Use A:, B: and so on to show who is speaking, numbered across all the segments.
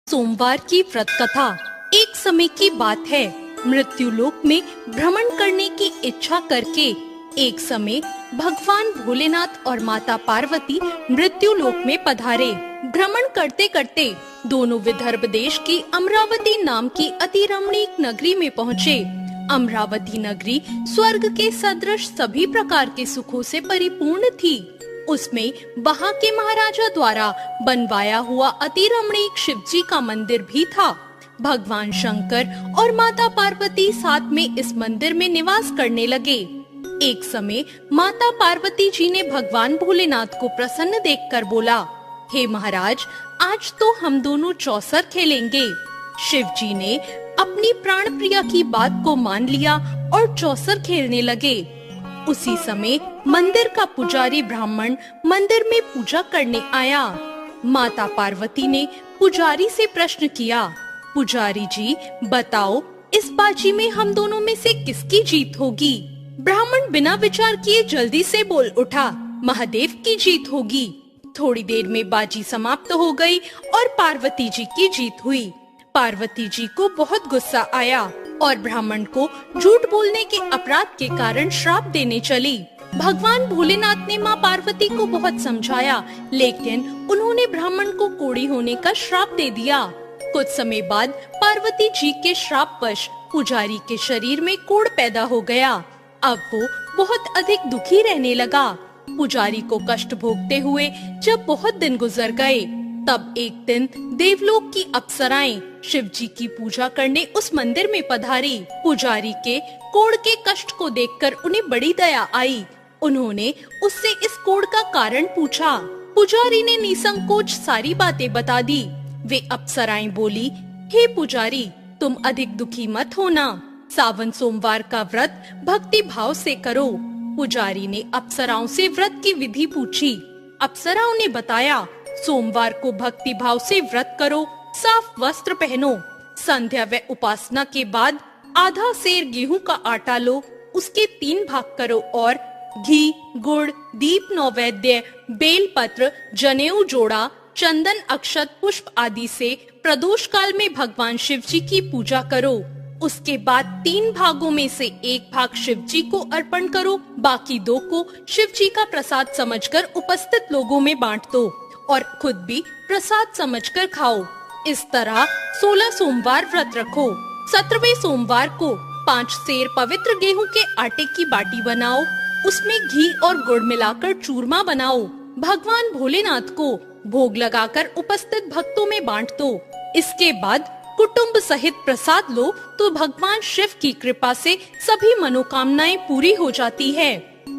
A: सोमवार की व्रत कथा। एक समय की बात है, मृत्यु लोक में भ्रमण करने की इच्छा करके एक समय भगवान भोलेनाथ और माता पार्वती मृत्यु लोक में पधारे। भ्रमण करते करते दोनों विदर्भ देश की अमरावती नाम की अति रमणीक नगरी में पहुँचे। अमरावती नगरी स्वर्ग के सदृश सभी प्रकार के सुखों से परिपूर्ण थी। उसमें वहाँ के महाराजा द्वारा बनवाया हुआ अति रमणीक शिव जी का मंदिर भी था। भगवान शंकर और माता पार्वती साथ में इस मंदिर में निवास करने लगे। एक समय माता पार्वती जी ने भगवान भोलेनाथ को प्रसन्न देखकर बोला, हे महाराज, आज तो हम दोनों चौसर खेलेंगे। शिव जी ने अपनी प्राण प्रिया की बात को मान लिया और चौसर खेलने लगे। उसी समय मंदिर का पुजारी ब्राह्मण मंदिर में पूजा करने आया। माता पार्वती ने पुजारी से प्रश्न किया, पुजारी जी बताओ, इस बाजी में हम दोनों में से किसकी जीत होगी? ब्राह्मण बिना विचार किए जल्दी से बोल उठा, महादेव की जीत होगी। थोड़ी देर में बाजी समाप्त हो गई और पार्वती जी की जीत हुई। पार्वती जी को बहुत गुस्सा आया और ब्राह्मण को झूठ बोलने के अपराध के कारण श्राप देने चली। भगवान भोलेनाथ ने माँ पार्वती को बहुत समझाया, लेकिन उन्होंने ब्राह्मण को कोढ़ी होने का श्राप दे दिया। कुछ समय बाद पार्वती जी के श्रापवश पुजारी के शरीर में कोढ़ पैदा हो गया। अब वो बहुत अधिक दुखी रहने लगा। पुजारी को कष्ट भोगते हुए जब बहुत दिन गुजर गए, तब एक दिन देवलोक की अप्सराएं शिव जी की पूजा करने उस मंदिर में पधारी। पुजारी के कोढ़ के कष्ट को देखकर उन्हें बड़ी दया आई। उन्होंने उससे इस कोढ़ का कारण पूछा। पुजारी ने निसंकोच सारी बातें बता दी। वे अप्सराएं बोली, हे पुजारी, तुम अधिक दुखी मत होना। सावन सोमवार का व्रत भक्ति भाव से करो। पुजारी ने अप्सराओं से व्रत की विधि पूछी। अप्सराओं ने बताया, सोमवार को भक्ति भाव से व्रत करो, साफ वस्त्र पहनो, संध्या व उपासना के बाद आधा सेर गेहूं का आटा लो, उसके 3 भाग करो और घी, गुड़, दीप, नैवेद्य, बेल पत्र, जनेऊ जोड़ा, चंदन, अक्षत, पुष्प आदि से प्रदोष काल में भगवान शिव जी की पूजा करो। उसके बाद 3 भागों में से 1 भाग शिव जी को अर्पण करो, बाकी 2 को शिव जी का प्रसाद समझकर उपस्थित लोगों में बांट दो और खुद भी प्रसाद समझकर खाओ। इस तरह 16 सोमवार व्रत रखो। 17वें सोमवार को 5 सेर पवित्र गेहूं के आटे की बाटी बनाओ, उसमें घी और गुड़ मिलाकर चूरमा बनाओ। भगवान भोलेनाथ को भोग लगाकर उपस्थित भक्तों में बांट दो। इसके बाद कुटुंब सहित प्रसाद लो तो भगवान शिव की कृपा से सभी मनोकामनाएं पूरी हो जाती है।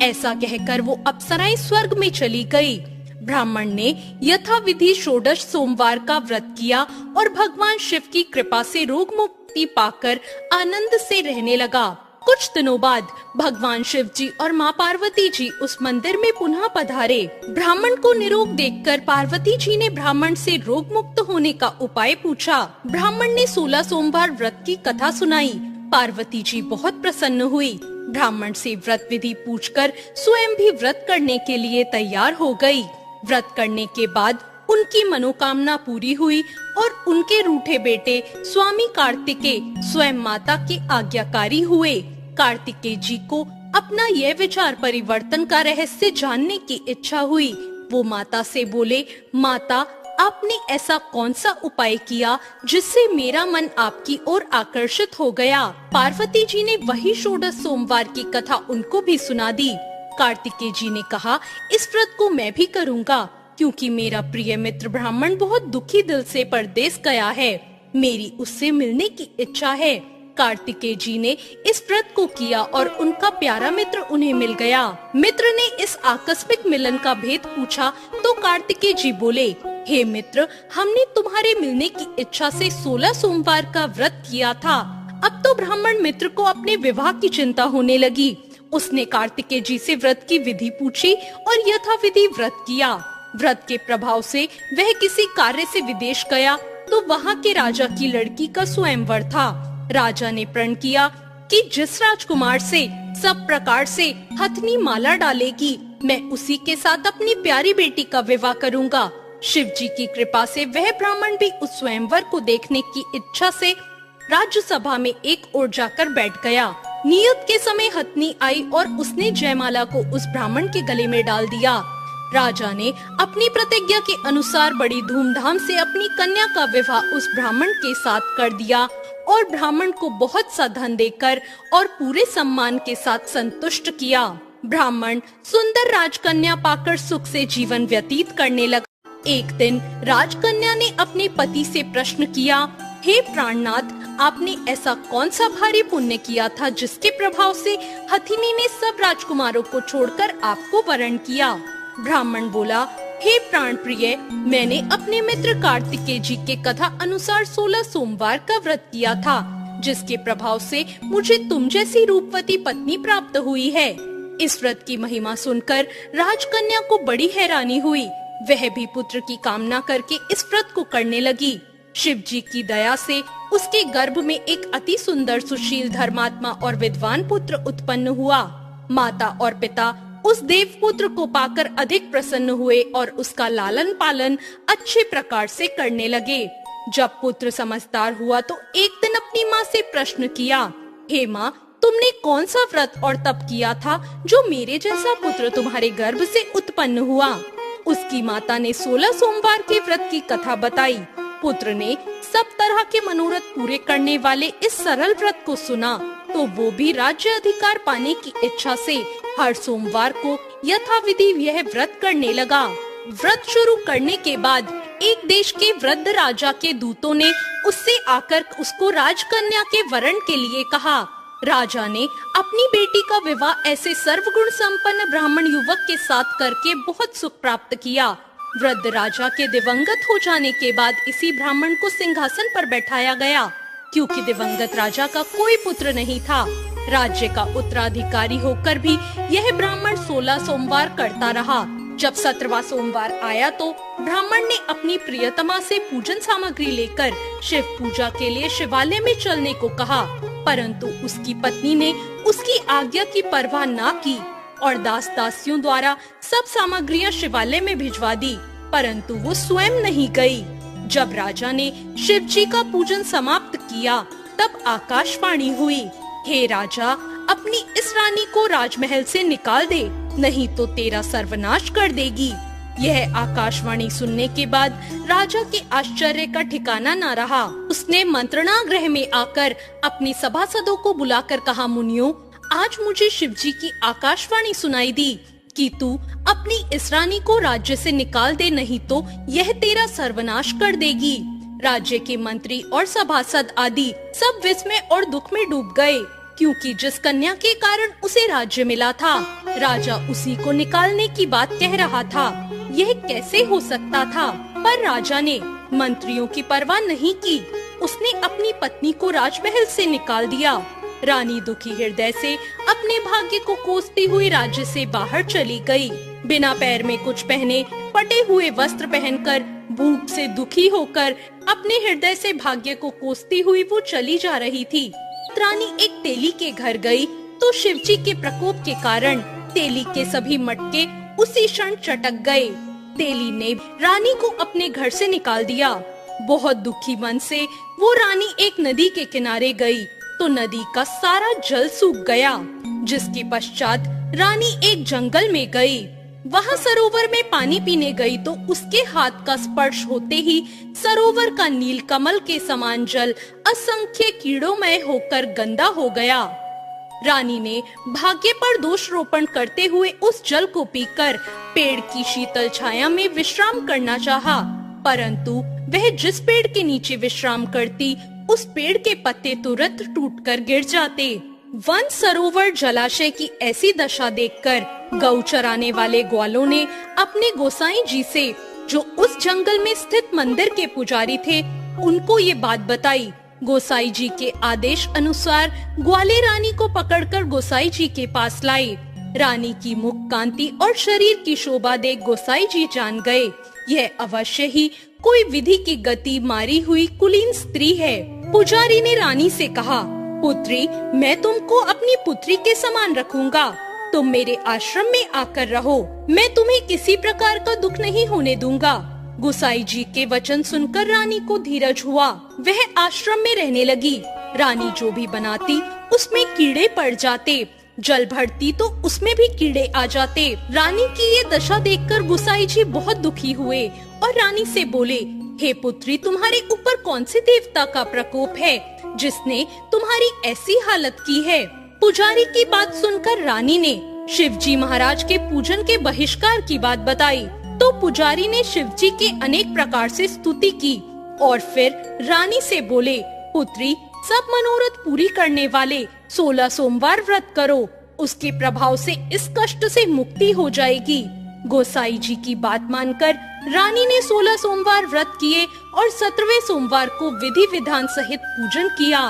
A: ऐसा कहकर वो अप्सराएं स्वर्ग में चली गई। ब्राह्मण ने यथाविधि षोडश सोमवार का व्रत किया और भगवान शिव की कृपा से रोग मुक्ति पाकर आनंद से रहने लगा। कुछ दिनों बाद भगवान शिव जी और माँ पार्वती जी उस मंदिर में पुनः पधारे। ब्राह्मण को निरोग देखकर पार्वती जी ने ब्राह्मण से रोग मुक्त होने का उपाय पूछा। ब्राह्मण ने 16 सोमवार व्रत की कथा सुनाई। पार्वती जी बहुत प्रसन्न हुई। ब्राह्मण से व्रत विधि पूछकर स्वयं भी व्रत करने के लिए तैयार हो गई। व्रत करने के बाद उनकी मनोकामना पूरी हुई और उनके रूठे बेटे स्वामी कार्तिकेय स्वयं माता के आज्ञाकारी हुए। कार्तिकेय जी को अपना यह विचार परिवर्तन का रहस्य जानने की इच्छा हुई। वो माता से बोले, माता, आपने ऐसा कौन सा उपाय किया जिससे मेरा मन आपकी ओर आकर्षित हो गया? पार्वती जी ने वही षोडश सोमवार की कथा उनको भी सुना दी। कार्तिकेय जी ने कहा, इस व्रत को मैं भी करूँगा, क्योंकि मेरा प्रिय मित्र ब्राह्मण बहुत दुखी दिल से परदेश गया है। मेरी उससे मिलने की इच्छा है। कार्तिकेय जी ने इस व्रत को किया और उनका प्यारा मित्र उन्हें मिल गया। मित्र ने इस आकस्मिक मिलन का भेद पूछा तो कार्तिकेय जी बोले, हे मित्र, हमने तुम्हारे मिलने की इच्छा से 16 सोमवार का व्रत किया था। अब तो ब्राह्मण मित्र को अपने विवाह की चिंता होने लगी। उसने कार्तिकेय जी से व्रत की विधि पूछी और यथाविधि व्रत किया। व्रत के प्रभाव से वह किसी कार्य से विदेश गया तो वहाँ के राजा की लड़की का स्वयंवर था। राजा ने प्रण किया कि जिस राजकुमार से सब प्रकार से हथनी माला डालेगी, मैं उसी के साथ अपनी प्यारी बेटी का विवाह करूंगा। शिव जी की कृपा से वह ब्राह्मण भी उस स्वयंवर को देखने की इच्छा से राज्यसभा में एक ओर जाकर बैठ गया। नियत के समय हथनी आई और उसने जयमाला को उस ब्राह्मण के गले में डाल दिया। राजा ने अपनी प्रतिज्ञा के अनुसार बड़ी धूमधाम से अपनी कन्या का विवाह उस ब्राह्मण के साथ कर दिया और ब्राह्मण को बहुत सा धन देकर और पूरे सम्मान के साथ संतुष्ट किया। ब्राह्मण सुंदर राजकन्या पाकर सुख से जीवन व्यतीत करने लगा। एक दिन राजकन्या ने अपने पति से प्रश्न किया, हे प्राणनाथ, आपने ऐसा कौन सा भारी पुण्य किया था जिसके प्रभाव से हथिनी ने सब राजकुमारों को छोड़कर आपको वरण किया? ब्राह्मण बोला, हे प्राण प्रिय, मैंने अपने मित्र कार्तिकेय जी के कथा अनुसार 16 सोमवार का व्रत किया था, जिसके प्रभाव से मुझे तुम जैसी रूपवती पत्नी प्राप्त हुई है। इस व्रत की महिमा सुनकर राजकन्या को बड़ी हैरानी हुई। वह भी पुत्र की कामना करके इस व्रत को करने लगी। शिव जी की दया से उसके गर्भ में एक अति सुंदर, सुशील, धर्मात्मा और विद्वान पुत्र उत्पन्न हुआ। माता और पिता उस देव पुत्र को पाकर अधिक प्रसन्न हुए और उसका लालन पालन अच्छे प्रकार से करने लगे। जब पुत्र समझदार हुआ तो एक दिन अपनी माँ से प्रश्न किया, हे माँ, तुमने कौन सा व्रत और तप किया था जो मेरे जैसा पुत्र तुम्हारे गर्भ से उत्पन्न हुआ? उसकी माता ने 16 सोमवार के व्रत की कथा बताई। पुत्र ने सब तरह के मनोरथ पूरे करने वाले इस सरल व्रत को सुना तो वो भी राज्य अधिकार पाने की इच्छा से हर सोमवार को यथाविधि यह व्रत करने लगा। व्रत शुरू करने के बाद एक देश के वृद्ध राजा के दूतों ने उससे आकर उसको राजकन्या के वरण के लिए कहा। राजा ने अपनी बेटी का विवाह ऐसे सर्वगुण संपन्न ब्राह्मण युवक के साथ करके बहुत सुख प्राप्त किया। वृद्ध राजा के दिवंगत हो जाने के बाद इसी ब्राह्मण को सिंहासन पर बैठाया गया, क्योंकि दिवंगत राजा का कोई पुत्र नहीं था। राज्य का उत्तराधिकारी होकर भी यह ब्राह्मण 16 सोमवार करता रहा। जब 17वां सोमवार आया तो ब्राह्मण ने अपनी प्रियतमा से पूजन सामग्री लेकर शिव पूजा के लिए शिवालय में चलने को कहा, परंतु उसकी पत्नी ने उसकी आज्ञा की परवाह न की और दास दासियों द्वारा सब सामग्रियां शिवालय में भिजवा दी, परंतु वो स्वयं नहीं गई। जब राजा ने शिव जी का पूजन समाप्त किया तब आकाशवाणी हुई, हे राजा, अपनी इस रानी को राजमहल से निकाल दे, नहीं तो तेरा सर्वनाश कर देगी। यह आकाशवाणी सुनने के बाद राजा के आश्चर्य का ठिकाना न रहा। उसने मंत्रणा गृह में आकर अपने सभासदों को बुलाकर कहा, मुनियों, आज मुझे शिव जी की आकाशवाणी सुनाई दी कि तू अपनी इस रानी को राज्य से निकाल दे, नहीं तो यह तेरा सर्वनाश कर देगी। राज्य के मंत्री और सभासद आदि सब विस्मय और दुख में डूब गए, क्योंकि जिस कन्या के कारण उसे राज्य मिला था, राजा उसी को निकालने की बात कह रहा था। यह कैसे हो सकता था? पर राजा ने मंत्रियों की परवाह नहीं की। उसने अपनी पत्नी को राजमहल से निकाल दिया। रानी दुखी हृदय से अपने भाग्य को कोसती हुई राज्य से बाहर चली गई। बिना पैर में कुछ पहने, फटे हुए वस्त्र पहनकर, भूख से दुखी होकर अपने हृदय से भाग्य को कोसती हुई वो चली जा रही थी। रानी एक तेली के घर गई तो शिवजी के प्रकोप के कारण तेली के सभी मटके उसी क्षण चटक गए। तेली ने रानी को अपने घर से निकाल दिया। बहुत दुखी मन से वो रानी एक नदी के किनारे गई तो नदी का सारा जल सूख गया, जिसके पश्चात रानी एक जंगल में गई। वहाँ सरोवर में पानी पीने गई तो उसके हाथ का स्पर्श होते ही सरोवर का नील कमल के समान जल असंख्य कीड़ोंमय होकर गंदा हो गया। रानी ने भाग्य पर दोष रोपण करते हुए उस जल को पीकर पेड़ की शीतल छाया में विश्राम करना चाहा, परंतु वह जिस पेड़ के नीचे विश्राम करती उस पेड़ के पत्ते तुरंत टूटकर गिर जाते। वन, सरोवर, जलाशय की ऐसी दशा देखकर गौ चराने वाले ग्वालों ने अपने गोसाई जी से, जो उस जंगल में स्थित मंदिर के पुजारी थे, उनको ये बात बताई। गोसाई जी के आदेश अनुसार ग्वाले रानी को पकड़कर गोसाई जी के पास लाए। रानी की मुख कांति और शरीर की शोभा देख गोसाई जी जान गए, यह अवश्य ही कोई विधि की गति मारी हुई कुलीन स्त्री है। पुजारी ने रानी से कहा, पुत्री, मैं तुमको अपनी पुत्री के समान रखूंगा। तुम मेरे आश्रम में आकर रहो। मैं तुम्हें किसी प्रकार का दुख नहीं होने दूंगा। गोसाई जी के वचन सुनकर रानी को धीरज हुआ। वह आश्रम में रहने लगी। रानी जो भी बनाती उसमें कीड़े पड़ जाते, जल भरती तो उसमें भी कीड़े आ जाते। रानी की ये दशा देखकर गोसाई जी बहुत दुखी हुए और रानी से बोले, हे पुत्री, तुम्हारे ऊपर कौन से देवता का प्रकोप है जिसने तुम्हारी ऐसी हालत की है? पुजारी की बात सुनकर रानी ने शिवजी महाराज के पूजन के बहिष्कार की बात बताई। तो पुजारी ने शिवजी की अनेक प्रकार से स्तुति की और फिर रानी से बोले, पुत्री, सब मनोरथ पूरी करने वाले 16 सोमवार व्रत करो, उसके प्रभाव से इस कष्ट से मुक्ति हो जाएगी। गोसाई जी की बात मानकर रानी ने 16 सोमवार व्रत किए और 17वें सोमवार को विधि विधान सहित पूजन किया।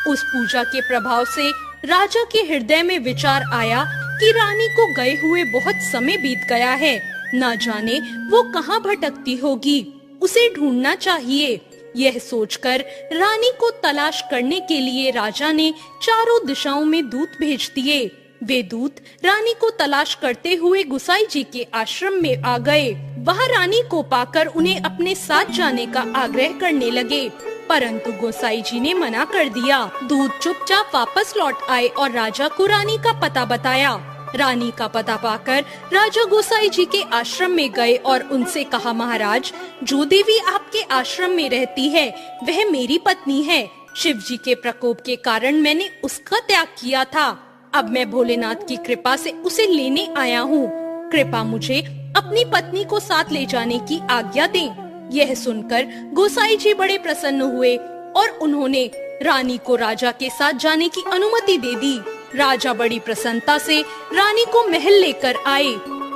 A: उस पूजा के प्रभाव से राजा के हृदय में विचार आया कि रानी को गए हुए बहुत समय बीत गया है, ना जाने वो कहाँ भटकती होगी, उसे ढूंढना चाहिए। यह सोचकर रानी को तलाश करने के लिए राजा ने चारों दिशाओं में दूत भेज दिए। वे दूत रानी को तलाश करते हुए गोसाई जी के आश्रम में आ गए। वहां रानी को पाकर उन्हें अपने साथ जाने का आग्रह करने लगे, परंतु गोसाई जी ने मना कर दिया। दूत चुपचाप वापस लौट आए और राजा को रानी का पता बताया। रानी का पता पाकर राजा गोसाई जी के आश्रम में गए और उनसे कहा, महाराज, जो देवी आपके आश्रम में रहती है वह मेरी पत्नी है। शिव जी के प्रकोप के कारण मैंने उसका त्याग किया था। अब मैं भोलेनाथ की कृपा से उसे लेने आया हूँ। कृपा मुझे अपनी पत्नी को साथ ले जाने की आज्ञा दें। यह सुनकर गोसाई जी बड़े प्रसन्न हुए और उन्होंने रानी को राजा के साथ जाने की अनुमति दे दी। राजा बड़ी प्रसन्नता से रानी को महल लेकर आए।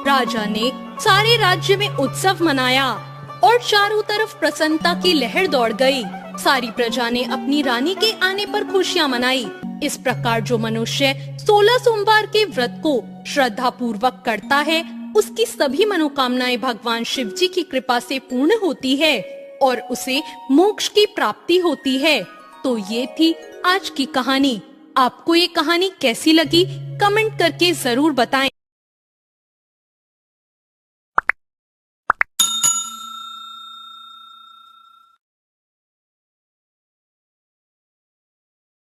A: राजा ने सारे राज्य में उत्सव मनाया और चारों तरफ प्रसन्नता की लहर दौड़ गई। सारी प्रजा ने अपनी रानी के आने पर खुशियां मनाई। इस प्रकार जो मनुष्य 16 सोमवार के व्रत को श्रद्धा पूर्वक करता है, उसकी सभी मनोकामनाएं भगवान शिव जी की कृपा से पूर्ण होती है और उसे मोक्ष की प्राप्ति होती है। तो ये थी आज की कहानी। आपको ये कहानी कैसी लगी, कमेंट करके जरूर बताएं।